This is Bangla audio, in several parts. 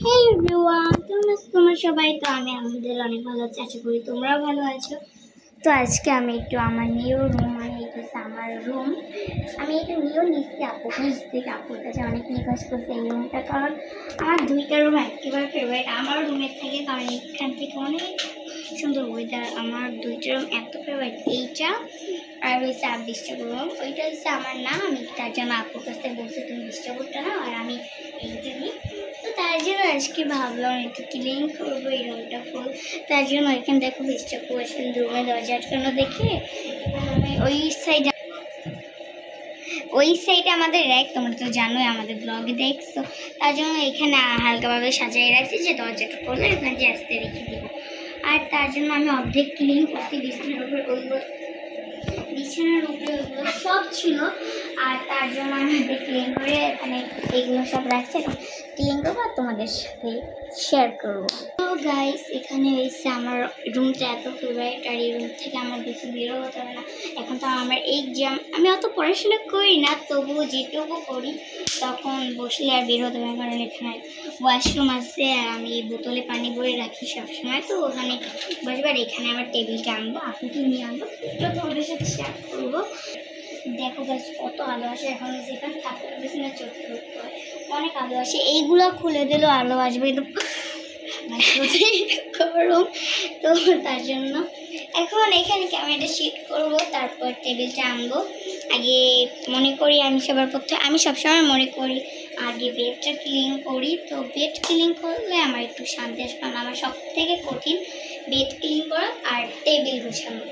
Hey everyone, তোমরা সবাই তো আমি আলহামদুলিল্লাহ অনেক ভালো আছি, আশা করি তোমরাও ভালো আছো। তো আজকে আমি একটু আমার নিউ রুম, মানে এটা আমার রুম, আমি এটা নিয়েও নিচ্ছি আপুর কাছ থেকে। আপুর কাছে অনেক রিকোয়েস্ট করছি এই রুমটা, কারণ আমার দুইটা রুম একেবারে ফেভারিট। আমার রুমের থেকে কারণ এখান থেকে অনেক সুন্দর ওয়েদার, আমার দুইটা রুম এত ফেভারিট। এইটা আর হচ্ছে আর ডিস্টার্ব রুম, ওইটা হচ্ছে আমার না, আমি তার জন্য আপুর কাছ থেকে বলছি তুমি ডিস্টার্ব করতে না, আর আমি এইটা নিই। তো তার জন্য আজকে ভাবলাম একটু ক্লিন করবো এই রুমটা ফুল। তার জন্য এখানে দেখো ডিস্টার্ব করেছেন রুমে দরজা আটকানো দেখে আমি ওই সাইডে আমাদের র্যাক, তোমরা তো জানোই আমাদের ব্লগে দেখছো, তার জন্য এখানে হালকাভাবে সাজিয়ে রাখছি যে দরজাটা করলে এখানে যে আসতে রেখে দিব। আর তার জন্য আমি অর্ধেক ক্লিন করছি, বিছানার উপরে ওইগুলো সব ছিল। আর তার জন্য আমি ক্লিন করে এখানে এইগুলো সব রাখছি, ক্লিন করবো আর তোমাদের সাথে শেয়ার করবো। তো গাইস, এখানে এসে আমার রুমটা এত ফেভারিট, আর এই রুম থেকে আমার বেশি বেরো হতে হবে না। এখন তো আমার এক্সাম, আমি অত পড়াশোনা করি না, তবুও যেটুকু করি তখন বসলে আর বের হতে হবে, কারণ এখানে ওয়াশরুম আছে আর আমি বোতলে পানি ভরে রাখি সবসময়, তো ওখানে বসবার। এখানে আমার টেবিলটা আনবো, আপুকে নিয়ে আনবো, তো তোমাদের সাথে শেয়ার করবো। দেখো গাছ কত আলো আসে, এখন যেখানে থাকতে পারতেছি না, চোখ ধরতে হয়, অনেক আলো আসে। এইগুলো খুলে দিলেও আলো আসবে, কিন্তু গরম, তো তার জন্য এখন এখানে ক্যামেরাটা শিট করব, তারপর টেবিলটা আনবো। আগে মনে করি আমি সবসময় মনে করি আগে বেডটা ক্লিন করি। তো বেড ক্লিন করলে আমার একটু শান্তি আসবে, কারণ আমার সব থেকে কঠিন বেড ক্লিন করা আর টেবিল গোছানো।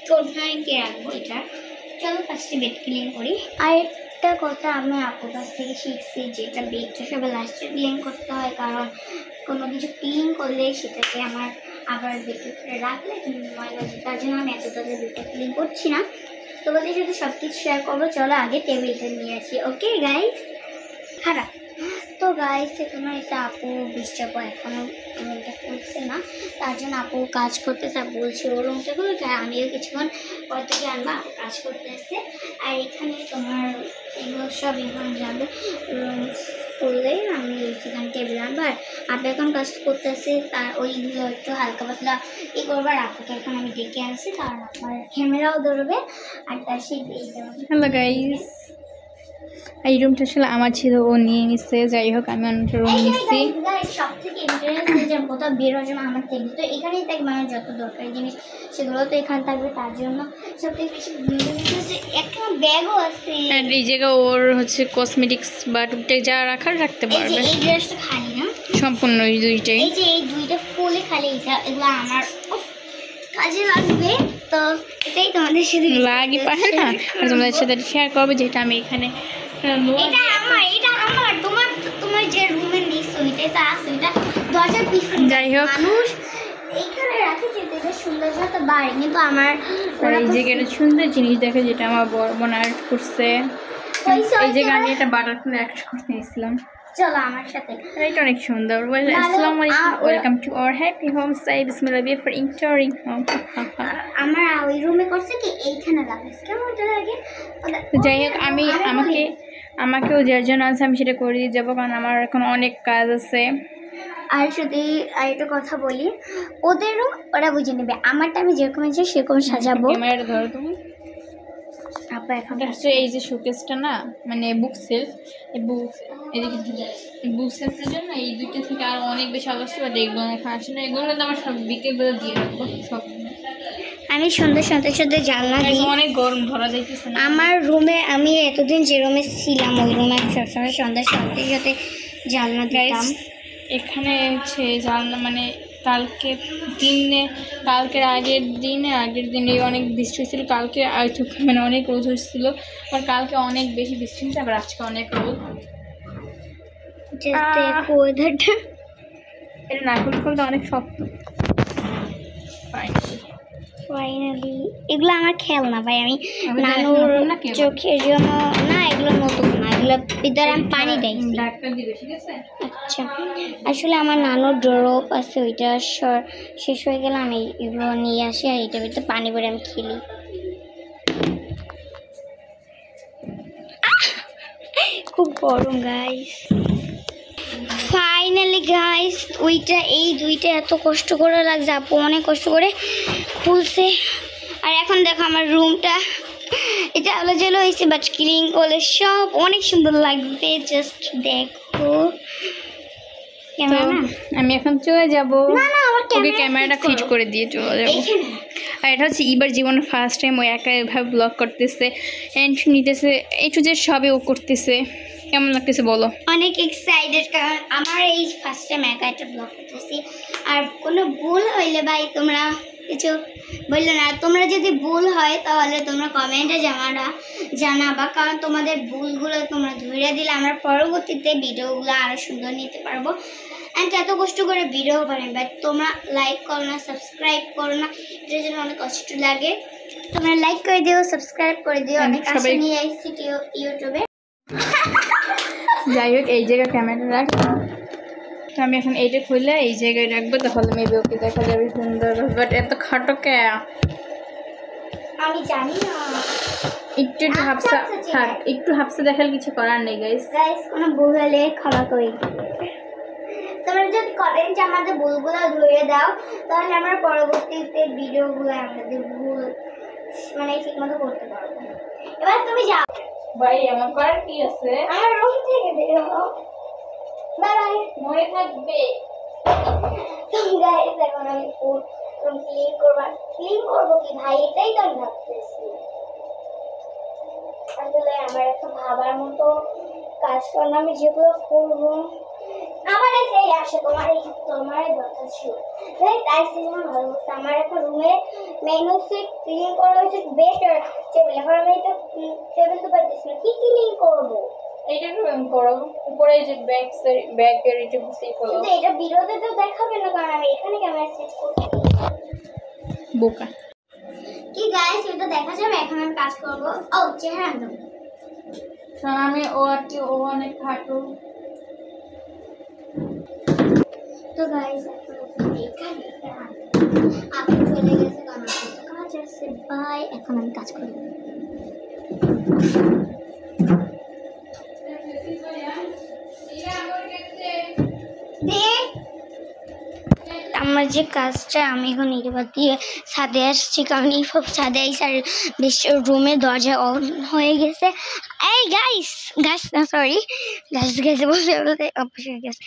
কোথায় কে রাখবো এটা, চলো ফার্স্টে বেড ক্লিন করি। আর একটা কথা আমি আপুর কাছ থেকে শিখছি, যেটা বেডটা সবাই লাস্টে ক্লিন করতে হয়, কারণ কোনো কিছু ক্লিন করলে সেটাকে আমার আবার বেডের উপরে রাখলে ময়লা, তার জন্য আমি এত তাদের বেডটা ক্লিন করছি না। তোমাদের সাথে সব কিছু শেয়ার করবো, চলো আগে টেবিলটা নিয়ে আসি। ওকে গাইস, খারাপ তো গাইস, তোমার এসে আপু ডিস্টার্ব এখনও রুমটা করছে না, তার জন্য আপু কাজ করতেছে, বলছে ও রুমটা করবে, আমিও কিছুক্ষণ পর থেকে আনবো, আপু কাজ করতে আসছে। আর এখানে তোমার এগুলো সব এখন যাবে রুম করলে, আমি সেখানে টেবিল আনবো। আর আপু এখন কাজ করতে আসছে, তার ওইগুলো একটু হালকা পাতলা করবো। আর আপুকে এখন আমি ডেকে আনছি, কারণ আমার ক্যামেরাও ধরবে। আর তার সেই হ্যালো গাইস, এই রুমটা আসলে আমার ছিল, ও নিয়ে নিচ্ছে। যাই হোক, আমি অনেকটা রুম নিচ্ছি। সব থেকে ইন্টারেস্ট যে কোথাও বের হওয়ার জন্য আমার টেবিল তো এখানেই থাকবে, আমার যত দরকারি জিনিস সেগুলো তো এখানে থাকবে। তার জন্য সব থেকে বেশি একটা ব্যাগও আছে, এই জায়গায় ওর হচ্ছে কসমেটিক্স বা টুকটাক যা রাখার রাখতে পারবে। এই ড্রেসটা খালি না, সম্পূর্ণ এই দুইটাই, এই যে এই দুইটা ফুলে খালি, এগুলো আমার কাজে লাগবে। তো এটাই তোমাদের সাথে লাগি পারে না, আর তোমাদের সাথে শেয়ার করবে, যেটা আমি এখানে এটা আমার তোমার যে রুমে নিছো এটা আছে, এটা দরজার পিছনে। যাই হোক, মানুষ এইখানে রাখে যেতে সুন্দর তো বাড়ি, কিন্তু আমার এই জায়গাটা সুন্দর জিনিস দেখে, যেটা আমার বড় বোন আর্ট করছে। এই জায়গায় আমি একটা বাটারফ্লাই আর্ট করতে নিয়েছিলাম, চলো আমার সাথে, এটা অনেক সুন্দর। আসসালামু আলাইকুম, welcome to our happy home সাই, বিসমিল্লাহ ফর এন্টারিং হোম। আমার ওই রুমে করছে কি এইখানে লাগাইছে, কেমন লাগে। যাই হোক, আমাকেও যার জন্য আছে আমি সেটা করে দিয়ে যাবো, কারণ আমার এখন অনেক কাজ আছে। আর যদি আরেকটা কথা বলি, ওদেরও ওরা বুঝে নেবে, আমারটা আমি যেরকম আছে সেরকম সাজাবো। ক্যামেরাটা ধরো তুমি। আপা এখন এই যে শোকেসটা না, মানে বুক সেলফ, এই বুক সেলফের জন্য এই দুইটা থেকে আর অনেক বেশি অবস্থা, বাট এগুলো এখন আসে না। এগুলো কিন্তু আমার সব বিকেলবেলা দিয়ে রাখবো সব। আমি সন্ধ্যে সাথে জানলা দিই, অনেক গরম ধরা যাইতেছে না আমার রুমে। আমি এতদিন যে রুমে ছিলাম ওই রুমে সবসময় সন্ধ্যার সাথে জানলা দিতাম। এখানে হচ্ছে জানলা, মানে কালকের আগের দিনে অনেক বৃষ্টি হয়েছিল। কালকে মানে অনেক রোদ হয়েছিল, আর কালকে অনেক বেশি বৃষ্টি হয়েছে, আবার আজকে অনেক রোদ। এটা নারকেল ফলটা অনেক শক্ত। ফাইনালি এগুলো আমার খেলনা ভাই, আমি নানুর চোখের জন্য না, এগুলো নতুন না, এগুলো ভিতরে আমি পানি দেই। আচ্ছা, আসলে আমার নানুর ড্রপ আছে, ওইটা শেষ হয়ে গেলে আমি এগুলো নিয়ে আসি, আর এটার ভিতরে পানি ভরে আমি খেলি। খুব গরম গাইস। ফাইনালি গাইস, ওইটা এই দুইটা এত কষ্ট করে লাগছে, আপু অনেক কষ্ট করে খুলছে। আর এখন দেখো আমার রুমটা, এটা আলো জেলো হয়েছে বাট ক্লিন করলে সব অনেক সুন্দর লাগবে। জাস্ট দেখো ক্যামেরা। আমি এখন চলে যাব, না না আমার ওকে ক্যামেরাটা ফিট করে দিয়ে চলে যাব। আর এটা হচ্ছে এবার জীবনের ফার্স্ট টাইম ও একা এভাবে ব্লগ করতেছে, এন্ট্রি নিতেছে, এ টু জেড সবই ও করতেছে। কেমন লাগতেছে বলো? অনেক এক্সাইটেড, কারণ আমার এই ফার্স্ট টাইম একা একটা ব্লগ করতেছি। আর কোনো ভুল হইলে ভাই তোমরা কিছু বললো না, তোমরা যদি ভুল হয় তাহলে তোমরা কমেন্টে জানাবা, কারণ তোমাদের ভুলগুলো তোমরা ধরে দিলে আমরা পরবর্তীতে ভিডিওগুলো আরও সুন্দর নিতে পারবো। অ্যান্ড এত কষ্ট করে ভিডিও বানাই, বাট তোমরা লাইক করো না, সাবস্ক্রাইব করো না, এটার জন্য অনেক কষ্ট লাগে। তোমরা লাইক করে দিও, সাবস্ক্রাইব করে দিও। অনেক আশা নিয়ে আসছি ইউটিউবে। যাই হোক, এই জায়গায় ক্যামেরা রাখ, তো আমি এখন এইটা খুলে এই জায়গায় রাখবো, তাহলে মেবি ওকে দেখা যাবে সুন্দর। বাট এত খাটো কে, আমি জানি না, একটু হাফসা থাক, একটু হাফসা দেখালে কিছু করার নেই গাইস। কোনো ভুল হলে ক্ষমা করে দিও। তোমরা যদি কমেন্টে আমাদের ভুলগুলো ধরে দাও তাহলে আমরা পরবর্তীতে ভিডিওগুলো আমাদের ভুল মানে ঠিকমতো করতে পারবো। এবার তুমি যাও ভাই, আমার করার কি আছে? আমার রুম থেকে বের হও। বাই বাই, মনে থাকবে। তুমি গাইস এখন আমি রুম ক্লিন করবো কি ভাই, এটাই তো আমি ভাবতেছি। আসলে আমার একটা ভাবার মতো কাজ করলে আমি যেগুলো করবো আমার সেই আসে তোমার দরকার ছিল, তাই সেজন্য ভালো বলছে। আমার একটা রুমে মেইন হচ্ছে ক্লিন করা হয়েছে বেড আর টেবিল। এখন আমি এটা টেবিল তো পাইতেছি না, কি ক্লিন করবো? এইটা করো, উপরে যে ব্যাগের এটা বুঝতেই করো। কিন্তু এটা ভিডিওতে তো দেখাবে না, কারণ আমি এখানে ক্যামেরা সেট করছি। বোকা কি গাইস, এটা দেখা যাবে। এখন আমি কাজ করবো। ও চেহারা আনবো, আমি ও আর কি, ও অনেক খাটো। তো গাইস এখানে আপনি চলে গেছে, কারণ কাজ আছে। বাই, এখন আমি কাজ করবো। আমার যে কাজটা, আমি এখন এবার দিয়ে ছাদে আসছি, কারণ এই সব ছাদে আইসি আর বেশি রুমের দরজা অন হয়ে গেছে। এই গাইস না সরি, গেছে বলতে অবশ্যই গেছে।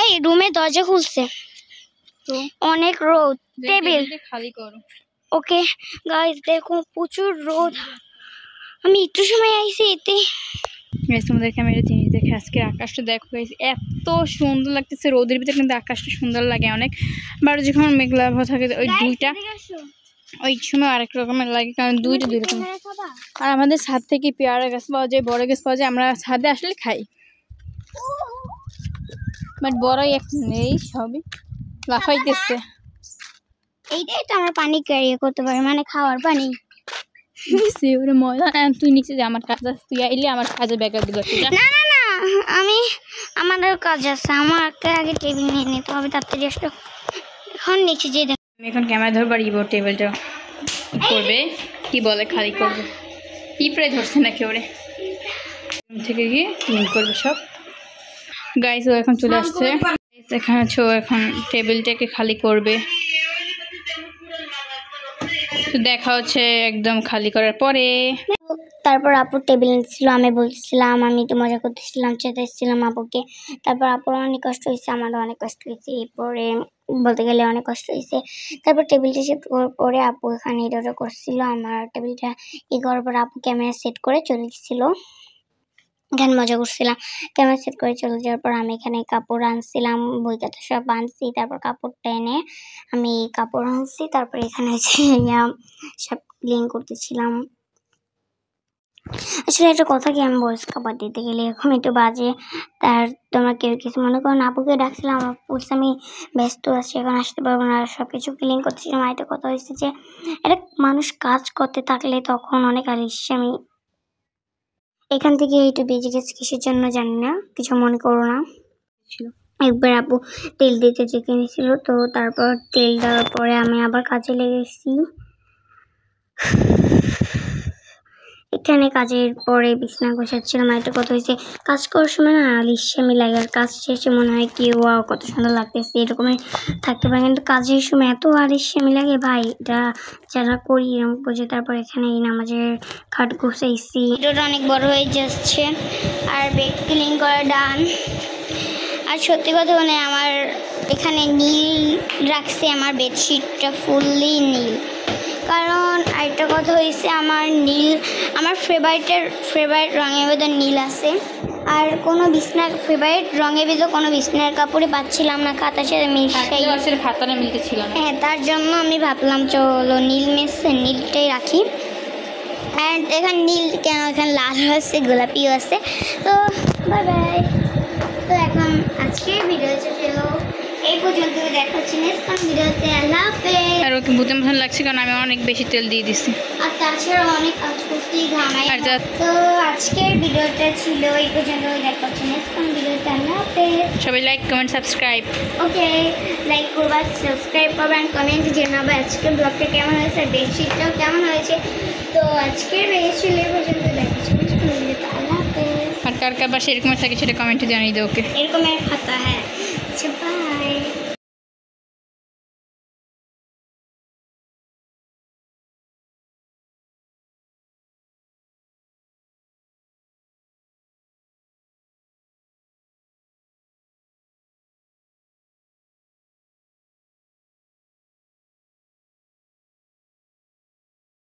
এই রুমের দরজা খুলছে, তো অনেক রোদ, টেবিল খালি করো। ওকে গাইস দেখো প্রচুর রোদ, আমি একটু সময় আইছি এতে। তোমাদের ক্যামেরা জিনিস দেখে আজকে আকাশটা দেখো গাইস, এত সুন্দর লাগতেছে রোদের ভিতরে, কিন্তু আকাশটা সুন্দর লাগে অনেক। বাট যখন মেঘলা থাকে ওই দুইটা, ওই সময় আরেক রকমের লাগে, কারণ দুইটা দুই রকম। আর আমাদের ছাদ থেকে পেয়ারা গাছ পাওয়া যায়, বড় গাছ পাওয়া যায়, আমরা ছাদে আসলে খাই। বাট বড়ই এখন নেই, সবই লাফাইতেছে। এইটাই তো আমরা পানি ক্যারি করতে পারি, মানে খাওয়ার পানি। ওরে ময়লা, তুই নিচে যা, আমার কাজ আছে, তুই আইলে আমার কাজে ব্যাঘাত দিল। না না না, আমাদের কাজ আছে, আমাকে আগে টেবিল নিয়ে নিতে হবে, তাড়াতাড়ি আসতো। এখন নিচে যে আমি এখন ক্যামেরা ধরবো, টেবিলটা করবে কি বলে, খালি করবে। পিঁপড়ে ধরছে নাকি ওরে, থেকে গিয়ে ক্লিন করবে সব। গাইস ও এখন চলে আসছে, এখানে এখন টেবিলটাকে খালি করবে। তো দেখা হচ্ছে একদম খালি করার পরে। তারপর আপুর টেবিল ছিল, আমি বলছিলাম, আমি তো মজা করতেছিলাম, চেতেছিলাম আপুকে। তারপর আপুর অনেক কষ্ট হয়েছে, আমারও অনেক কষ্ট হয়েছে, এরপরে বলতে গেলে অনেক কষ্ট হয়েছে। তারপর টেবিলটা শিফট করার পরে আপু এখানে এটা করছিল, আমার টেবিলটা করার পর আপু ক্যামেরা সেট করে চলে গেছিলো। এখানে মজা করছিলাম, ক্যামেরা সেট করে চলে যাওয়ার পর আমি এখানে কাপড় আনছিলাম, বই খাতা সব আনছি। তারপর কাপড়টা এনে আমি কাপড় আনছি, তারপর এখানে সব ক্লিন করতেছিলাম। আসলে একটা কথা কি, আমি ভয়েস খাবার দিতে গেলে এখন একটু বাজে, তার তোমরা কেউ কিছু মনে করো না। আপুকে ডাকছিলাম, বলছি আমি ব্যস্ত আছি, এখন আসতে পারবো না, সব কিছু ক্লিন করতেছিলাম। একটা কথা হয়েছে যে একটা মানুষ কাজ করতে থাকলে তখন অনেক আলিস্য। আমি এখান থেকে একটু বেজে গেছি, কিসের জন্য জানি না, কিছু মনে করো না। একবার আপু তেল দিতে ডেকে নিয়েছিল, তো তারপর তেল দেওয়ার পরে আমি আবার কাজে লেগেছি। এখানে কাজের পরে বিছনা গোছাচ্ছিলাম। আর একটা কথা হয়েছে, কাজ করার সময় না আলিস্যামি লাগে, আর কাজ শেষে মনে হয় কি ওয়াও কত সুন্দর লাগতেছে, এরকমই থাকতে পারে। কিন্তু কাজের সময় এত আলিস্যামি লাগে ভাই, এটা যারা করি এরকম বোঝে। তারপর এখানে এই নামাজের খাট গোছাইছি, ভিডিওটা অনেক বড় হয়ে যাচ্ছে। আর বেড ক্লিন করা ডান। আর সত্যি কথা মানে আমার এখানে নীল রাখছে, আমার বেডশিটটা ফুললি নীল। কারণ আরেকটা কথা হয়েছে, আমার নীল আমার ফেভারিট রঙের ভিতর নীল আছে। আর কোনো বিছনার ফেভারিট রঙের ভিতর কোনো বিছনার কাপড়ে পাচ্ছিলাম না, খাতার সাথে মিশাই, খাতাটা মিলতেছিল না। হ্যাঁ, তার জন্য আমি ভাবলাম চলো নীল মেসে নীলটাই রাখি। অ্যান্ড এখানে নীল কেন, এখানে লাল আছে, গোলাপিও আছে। তো বাই বাই। তো এখন আজকের ভিডিও ছিল এই পর্যন্ত, দেখাচ্ছি নেক্সট ভিডিওতে। আল্লাহ হাফেজ। আর ওকে ভূতের মতন লাগছে কারণ আমি অনেক বেশি তেল দিয়ে দিছি, আর তাছাড়া অনেক কাজ করতেই ঘামাই। আর তো আজকের ভিডিওটা ছিল এই পর্যন্ত, দেখাচ্ছি নেক্সট ভিডিওতে। আল্লাহ হাফেজ। সবাই লাইক কমেন্ট সাবস্ক্রাইব। ওকে, লাইক করবা, সাবস্ক্রাইব করবা, অ্যান্ড কমেন্টে জানাবা আজকের ব্লগটা কেমন হয়েছে, আর বেডশিটটাও কেমন হয়েছে। তো আজকের ভিডিও ছিল এই পর্যন্ত, দেখাচ্ছি নেক্সট ভিডিওতে। আল্লাহ হাফেজ। আর কার কার বাসে এরকম থাকে সেটা কমেন্টে জানিয়ে দাও ওকে। এরকম এক খাতা, হ্যাঁ। আচ্ছা, বাই।